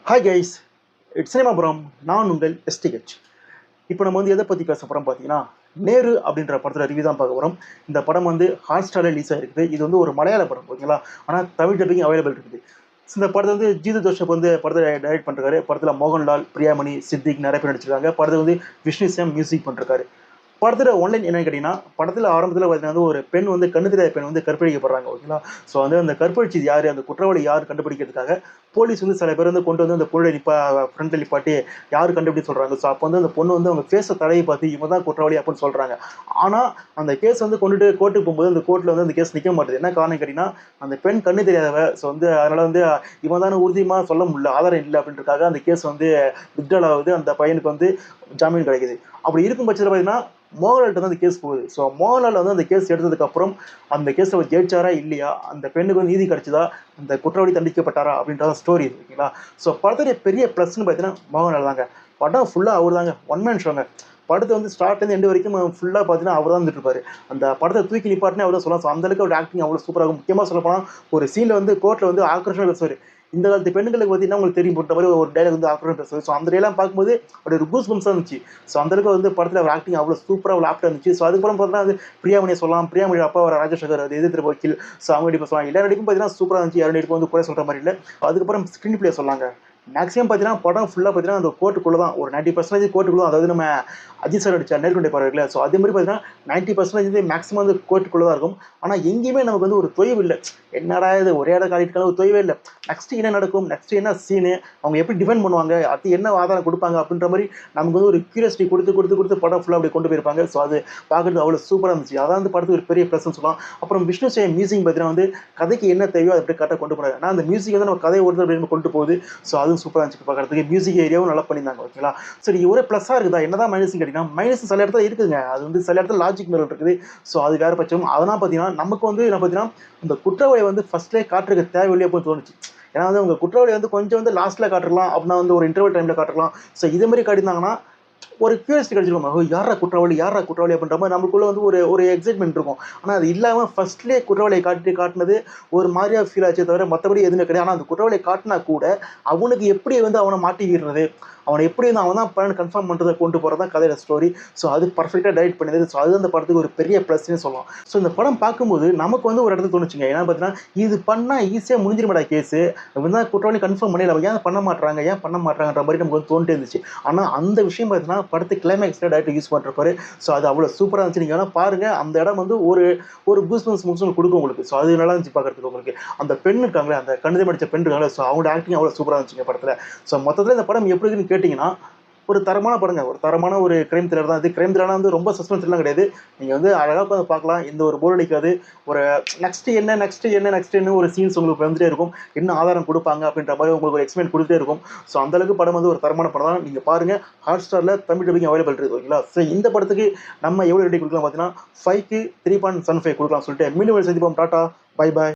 Hi guys, it's சினிமாபுரம். நான் உங்கள் எஸ்டிஹெச். இப்போ நம்ம வந்து எதை பற்றி பேச போகிறோம் பார்த்தீங்கன்னா, நேரு அப்படின்ற படத்தில் ரிவ்யூ தான் பார்க்க போகிறோம். இந்த படம் வந்து ஹாட்ஸ்டாரில் ரிலீஸ் ஆகிருக்குது. இது வந்து ஒரு மலையாள படம், ஓகேங்களா? ஆனால் தமிழ் டப்பிங் அவைலபிள் இருக்குது. இந்த படத்தை வந்து ஜீது ஜோஷப் வந்து படத்தை டைரக்ட் பண்ணுறாரு. படத்தில் மோகன்லால், பிரியாமணி, சித்திக் நிறைய பேர் நடிச்சிருக்காங்க. படத்தை வந்து விஷ்ணு சேம் மியூசிக் பண்ணிருக்காரு. படத்தில் ஒன்லைன் என்னன்னு கேட்டிங்கன்னா, படத்தில் ஆரம்பத்தில் பார்த்தீங்கன்னா வந்து ஒரு பெண் வந்து கண்ணு தெரியாத பெண் வந்து கற்பழிக்கப்படுறாங்க, ஓகேங்களா? ஸோ வந்து அந்த கற்பழிச்சது யார், அந்த குற்றவாளி யார் கண்டுபிடிக்கிறதுக்காக போலீஸ் வந்து சில பேர் வந்து கொண்டு வந்து அந்த பொருளை ஃப்ரண்ட்டில் நிப்பாட்டி யார் கண்டுபிடி சொல்கிறாங்க. ஸோ அப்போ வந்து அந்த பொண்ணு வந்து அவங்க ஃபேஸை தடையை பார்த்து இவங்க தான் குற்றவாளி அப்படின்னு சொல்கிறாங்க. ஆனால் அந்த கேஸ் வந்து கொண்டுட்டு கோர்ட்டுக்கு போகும்போது அந்த கோர்ட்டில் வந்து அந்த கேஸ் நிற்க மாட்டேது. என்ன காரணம் கேட்டிங்கன்னா, அந்த பெண் கண்ணு தெரியாதவ. ஸோ வந்து அதனால் வந்து இவன் தானே உறுதியமாக சொல்ல முடியல, ஆதாரம் இல்லை அப்படின்றதுக்காக அந்த கேஸ் வந்து வித்ட்ரால் ஆகுது. அந்த பையனுக்கு வந்து ஜாமீன் கிடைக்குது. அப்படி இருக்கும் பட்சத்தில் பார்த்தீங்கன்னா மோகன்லால்ட்ட வந்து அந்த கேஸ் போகுது. ஸோ மோகன்லால் வந்து அந்த கேஸ் எடுத்ததுக்கப்புறம் அந்த கேஸில் அவர் ஜெயிச்சாரா இல்லையா, அந்த பெண்ணுக்கு வந்து நீதி கிடைச்சதா, அந்த குற்றவாளி தண்டிக்கப்பட்டாரா அப்படின்றத ஸ்டோரி இது, ஓகேங்களா? ஸோ படத்துடைய பெரிய ப்ளஸ்ன்னு பார்த்தீங்கன்னா மோகன்லால் தாங்க. படம் ஃபுல்லாக அவர் தாங்க, ஒன் மேன் ஷோங்க. படத்தை வந்து ஸ்டார்ட்லேருந்து எண்டு வரைக்கும் ஃபுல்லாக பார்த்தீங்கன்னா அவர் தான் வந்துட்டு இருப்பாரு. அந்த படத்தை தூக்கி நிப்பாட்டினே அவர் தான் சொல்லலாம். ஸோ அந்தளவுக்கு அவர் ஆக்டிங் அவ்வளோ சூப்பராக இருக்கும். முக்கியமாக சொல்ல போனால் ஒரு சீனில் வந்து கோர்ட்டில் வந்து ஆக்ரோஷமாக பேசுவார். இந்த காலத்து பெண்களுக்கு பார்த்தீங்கன்னா உங்களுக்கு தெரியும் போட்ட மாதிரி ஒரு டைலாக் வந்து ஆக்ரோஷம் பேசுவார். ஸோ அந்த டைலாம் பார்க்கும்போது அப்படி ஒரு கூஸ் பம்ஸாக இருந்துச்சு. ஸோ அந்தளவுக்கு வந்து படத்தில் அவர் ஆக்டிங் அவ்வளோ சூப்பராக அவ்வளோ ஆப்டாக இருந்துச்சு. ஸோ அதுக்கப்புறம் பார்த்தீங்கன்னா அது பிரியாமணியை சொல்லலாம். பிரியாமணி அப்பா வர ராஜசேகர், அது எதிர்த்து வக்கீல். ஸோ அவங்க நடிப்பு சொல்லலாம். எல்லா நடிப்பும் பார்த்தீங்கன்னா சூப்பராக இருந்துச்சு. யாரும் நடிப்பு வந்து குறை சொல்கிற மாதிரி இல்லை. அதுக்கப்புறம் ஸ்க்ரீன் பிளே சொல்லாங்க. மேக்ஸிமம் பார்த்தீங்கன்னா படம் ஃபுல்லாக பார்த்தீங்கன்னா அந்த கோர்ட்டுக்குள்ளே தான், ஒரு 90% கோர்ட்டுக்குள்ளே. அதாவது நம்ம அஜித் சார் அடிச்ச நேர்கொண்டை பார்வையில். ஸோ அதே மாதிரி பார்த்தீங்கன்னா 90% வந்து மேக்ஸிமம் வந்து கோர்ட்டுக்குள்ளே தான் இருக்கும். ஆனால் எங்கேயுமே நமக்கு வந்து ஒரு தொய்வு இல்லை. என்னடா இது ஒரே இடம் காட்டிட்டு ஒரு தொய்வே இல்லை. நெக்ஸ்ட்டு என்ன நடக்கும், நெக்ஸ்ட்டு என்ன சீனு, அவங்க எப்படி டிஃபெண்ட் பண்ணுவாங்க, அது என்ன ஆதாரம் கொடுப்பாங்க அப்படின்ற மாதிரி நமக்கு வந்து ஒரு கியூரியாசிட்டி கொடுத்து படம் ஃபுல்லாக அப்படி கொண்டு போயிருப்பாங்க. ஸோ அது பார்க்குறது அவ்வளோ சூப்பராக இருந்துச்சு. அதான் வந்து படத்துக்கு ஒரு பெரிய ப்ளஸ்ன்னு சொல்லலாம். அப்புறம் விஷ்ணு சேம் மியூசிக் பார்த்தீங்கன்னா வந்து கதைக்கு என்ன தேவையோ அதை அப்படியே கரெக்டாக கொண்டு போனாங்க. ஆனால் அந்த மியூசிக் வந்து நம்ம கதையை ஒருத்தர் அப்படின்னு கொண்டு போகுது. ஸோ அதுவும் சூப்பராக இருந்துச்சு பார்க்குறதுக்கு. மியூசிக் ஏரியாவும் நல்லா பண்ணியிருந்தாங்க, ஓகேங்களா? சரி, ஒரே ப்ளஸ்ஸாக இருக்குதா, என்னதான் மைனஸ் கேட்டிங்கன்னா, மைனஸ் சில இடத்துல இருக்குதுங்க. அது வந்து சில இடத்துல லாஜிக் மேலே இருக்குது. ஸோ அது வேறு பட்சம். அதெல்லாம் பார்த்தீங்கன்னா நமக்கு வந்து என்ன பார்த்தீங்கன்னா, இந்த குற்றவாளியை வந்து ஃபர்ஸ்ட்லேயே காட்டுறதுக்கு தேவையில்லையே போய் தோணுச்சு. ஏன்னா வந்து அவங்க குற்றவாளி வந்து கொஞ்சம் வந்து லாஸ்ட்டில் காட்டுறலாம், அப்படின்னா வந்து ஒரு இன்டர்வல் டைமில் காட்டுறலாம். ஸோ இதே மாதிரி காட்டியிருந்தாங்கன்னா ஒரு கியூரியாசிட்டி கிடைச்சிருக்கும். யாரா குற்றவாளி அப்படின்ற மாதிரி நமக்குள்ள வந்து ஒரு ஒரு எக்ஸைட்மெண்ட் இருக்கும். ஆனால் அது இல்லாமல் ஃபர்ஸ்ட்லேயே குற்றவாளியை காட்டினது ஒரு மாதிரியா ஃபீல் ஆச்சே தவிர மற்றபடி எதுவுமே கிடையாது. ஆனால் அந்த குற்றவாளியை காட்டினா கூட அவனுக்கு எப்படி வந்து அவனை மாட்டி விடுறது, அவனை எப்படி வந்து அவன் தான் பண்ணு கன்ஃபார்ம் பண்ணுறதை கொண்டு போகிறது தான் கதையோட ஸ்டோரி. ஸோ அது பர்ஃபெக்டாக டைரக்ட் பண்ணியது. ஸோ அது அந்த படத்துக்கு ஒரு பெரிய ப்ளஸ்ன்னு சொல்லலாம். ஸோ இந்த படம் பார்க்கும்போது நமக்கு வந்து ஒரு இடத்துல தோணுச்சுங்க. ஏன்னா பார்த்தீங்கன்னா இது பண்ணால் ஈஸியாக முடிஞ்சிருமாடா கேஸு, இவன் தான் குற்றவாளி கன்ஃபார்ம் பண்ணல, ஏன் பண்ண மாட்டாங்கன்ற மாதிரி நமக்கு வந்து தோணிட்டே இருந்துச்சு. ஆனால் அந்த விஷயம் பார்த்தீங்கன்னா படத்து கிளைமேக்ஸில் டேரக்டர் யூஸ் பண்ணுறப்பாரு. ஸோ அது அவ்வளோ சூப்பராக இருந்துச்சு. நீங்கள் வேணால் பாருங்கள், அந்த இடம் வந்து ஒரு கூஸ்பம்ஸ் மூவ்ஸ் கொடுக்கும் உங்களுக்கு. ஸோ அது நல்லா இருந்துச்சு பார்க்குறதுக்கு. உங்களுக்கு அந்த பெண் இருக்காங்களே, அந்த கண்ணு மடித்த பெண் இருக்காங்களே, ஸோ அவங்க ஆக்டிங் அவ்வளோ சூப்பராக இருந்துச்சுங்க படத்தில். ஸோ மொத்தத்தில் இந்த படம் எப்படி இருக்குன்னு கேட்டிங்கன்னா, ஒரு தரமான படங்க. ஒரு தரமான ஒரு கிரைம் த்ரில்லர் தான் இது. கிரைம் த்ரில்லர்னா வந்து ரொம்ப சஸ்பென்ஸ்லாம் கிடையாது. நீங்கள் வந்து அழகாக உட்காந்து பார்க்கலாம். எந்த ஒரு போர் அடிக்காது. ஒரு நெக்ஸ்ட்டு ஒரு சீன்ஸ் உங்களுக்கு வந்துட்டே இருக்கும். என்ன ஆதாரம் கொடுப்பாங்க அப்படின்ற மாதிரி உங்களுக்கு ஒரு எக்ஸ்பிளைன் கொடுத்துட்டே இருக்கும். ஸோ அந்தளவுக்கு படம் வந்து ஒரு தரமான படம் தான். நீங்கள் பாருங்கள். ஹாட்ஸ்டாரில் தமிழ் டப்பிங் அவைலபிள் இருக்குது, ஓகேங்களா? ஸோ இந்த படத்துக்கு நம்ம எவ்வளோ ரேட்டிங் கொடுக்கலாம் பார்த்தீங்கன்னா 5க்கு 3.75 கொடுக்கலாம் சொல்லிட்டு மீண்டும் சந்திப்போம். Tata, bye bye.